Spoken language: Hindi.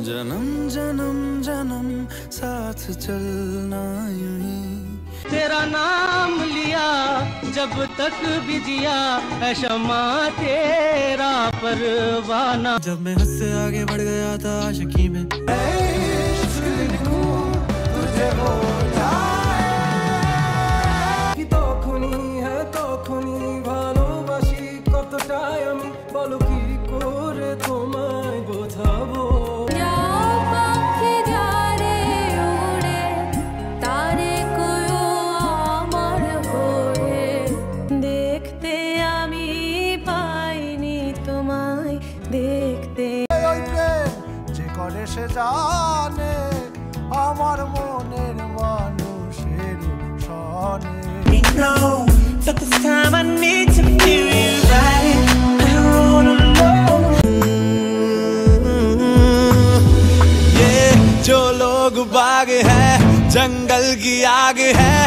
जन्म जन्म जन्म साथ चलना यूं ही। तेरा नाम लिया जब तक भी जिया है शम्मा तेरा परवाना। जब मैं हद से आगे बढ़ गया था आशिकी में, तुझे हो जाए तो खुनी है तो खुनी ভালোবাসি কতটাই আমি বলো কি করে তোমায় বোঝাবো। সে জানে আমার মনের মানুষের সনে। You know that this time I need to feel you right. I'm all alone. ये जो लोग बाग है जंगल की आग है,